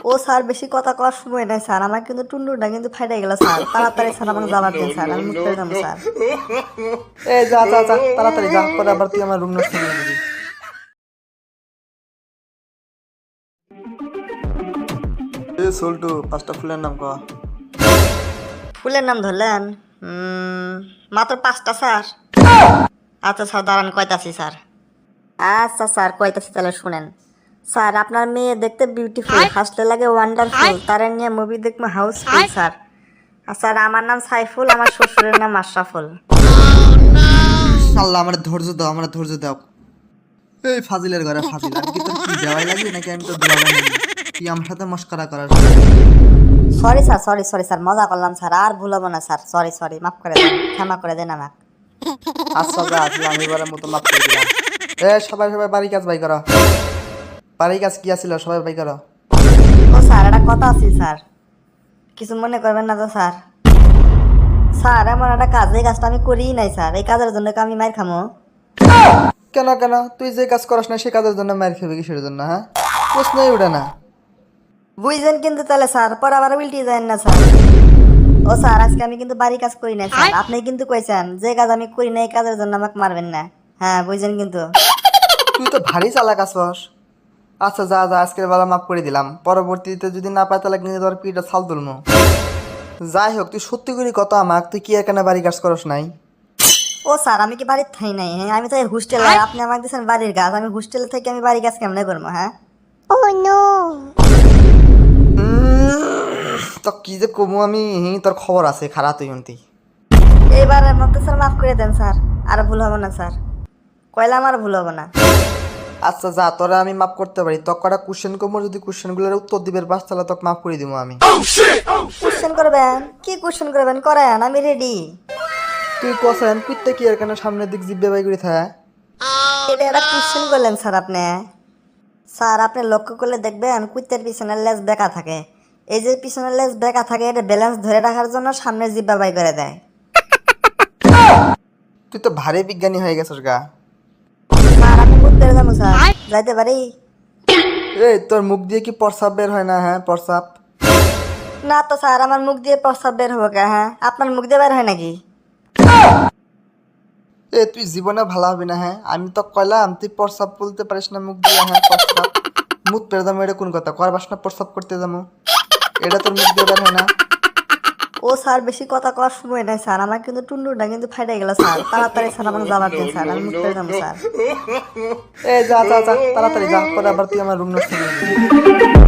ও sir বেশি কথা কওয়ার সময় নাই স্যার, আমার কিন্তু টুন্ডুরটা কিন্তু ফাইটে গেল স্যার। তাড়াতাড়ি স্যার আমাকে জবাব দিন স্যার, আমি মুখ করে যাবো স্যার। এ যা যা যা তাড়াতাড়ি যা, পরে আবার তুই আমার রুম নষ্ট করে দিবি। এ সল্টু, 5টা ফুলের নাম ক। ফুলের নাম ধরলেন? মাত্র 5টা স্যার। আচ্ছা স্যার দাঁড়ান, কয়তাছি স্যার। আচ্ছা স্যার কয়তাছি, তাহলে শুনেন। স্যার আপনার মেয়ে দেখতে বিউটিফুল, হাসলে লাগে ওয়ান্ডারফুল, তার নিয়ে মুভি দেখবো হাউসফুল স্যার। আর স্যার আমার নাম সাইফুল, আমার শ্বশুরের নাম আশরাফুল। আল্লাহ আমার ধৈর্য দাও, আমার ধৈর্য দাও। এই ফাজিলের ঘরে ফাজিল, আর কি তোর কি দেওয়াই লাগি নাকি আমি তো দেওয়া নাকি? তুই আমার সাথে মস্করা করার? Sorry sir, sorry sorry sir, মজা করলাম স্যার, আর ভুল হবো না স্যার। সরি সরি, মাফ করে দেন, ক্ষমা করে দেন আমাকে। আচ্ছা যা, আসলে আমি এবারের মতো মাফ করে দিলাম। এ সবাই সবাই বাড়ি কাজ বাই করো। বাড়ি কাজ কি আছিল সবাই বাই করো। ও স্যার একটা কথা আছে স্যার, কিছু মনে করবেন না তো স্যার। স্যার এমন একটা কাজ, এই কাজটা আমি করিই নাই স্যার, এই কাজের জন্য কি আমি মার খামো? কেন কেন, তুই যে কাজ করাস না সে কাজের জন্য মার খাবি কিসের জন্য? হ্যাঁ, প্রশ্নই উঠে না। বুঝছেন কিন্তু তাহলে স্যার, পরে আবার উল্টি যায় না স্যার। ও স্যার আজকে আমি কিন্তু বাড়ি কাজ করি না স্যার, আপনি কিন্তু কইছেন যে কাজ আমি করি না এই কাজের জন্য আমাকে মারবেন না। হ্যাঁ বুঝছেন কিন্তু। তুই তো ভারী চালাক আছস। আচ্ছা যা যা, আজকের বেলা মাফ করে দিলাম, পরবর্তীতে যদি না পাই তাহলে কিন্তু তোর পিঠটা ছাল তুলমু। যাই হোক, তুই সত্যি করি কত আমাক, তুই কি এখানে বাড়ি কাজ করস নাই? ও স্যার আমি কি বাড়ির থাই নাই? হ্যাঁ আমি তো এই হোস্টেলে, আপনি আমাকে দিয়েছেন বাড়ির কাজ, আমি হোস্টেল থেকে আমি বাড়ি কাজ কেমনে করবো? হ্যাঁ তো কি যে কমু আমি, তোর খবর আছে খারাপ তুই শুনতি। এইবারের মতো স্যার মাফ করে দেন স্যার, আর ভুল হবে না স্যার, কইলাম আর ভুল হবে না। আচ্ছা যা, তোরা আমি মাফ করতে পারি, তোর কটা কোশ্চেন করবো, যদি কোশ্চেনগুলোর উত্তর দিবের পাস তাহলে তোকে মাফ করে দিব আমি। কোশ্চেন করবেন? কি কোশ্চেন করবেন করেন, আমি রেডি। তুই কোশ্চেন কুইতে কি এখানে সামনের দিক জিব্বে বাই করে থাকে? এটা একটা কোশ্চেন করলেন স্যার আপনি? স্যার আপনি লক্ষ্য করলে দেখবেন কুত্তের পিছনের লেজ বেঁকা থাকে, এই যে পিছনের লেজ বেঁকা থাকে এটা ব্যালেন্স ধরে রাখার জন্য সামনে জিব্বা বাই করে দেয়। তুই তো ভারী বিজ্ঞানী হয়ে গেছিস গা। স্যার আমি কুত্তে যাবো স্যার, যাইতে পারি? এই তোর মুখ দিয়ে কি প্রস্রাব বের হয় না? হ্যাঁ প্রস্রাব। না তো স্যার, আমার মুখ দিয়ে প্রস্তাব বের হবে কে? হ্যাঁ আপনার মুখ দিয়ে বের হয় নাকি? এ তুই জীবনে ভালো হবি না। হ্যাঁ আমি তো কইলাম তুই প্রস্রাব বলতে পারিস না মুখ দিয়ে। হ্যাঁ প্রস্রাব মুখ পেরে যাবো, এটা কোন কথা? করবাস না প্রস্রাব করতে যাবো, এটা তোর মুখ দিয়ে বের হয় না? ও স্যার বেশি কথা কওয়ার সময় নাই স্যার, আমার কিন্তু টুন্ডুরটা কিন্তু ফাইটে গেল স্যার। তাড়াতাড়ি স্যার আমাকে জবাব দিন স্যার, আমি মুখ করে যাবো স্যার। এ যা যা যা তাড়াতাড়ি যা, পরে আবার তুই আমার রুম নষ্ট করে দিবি।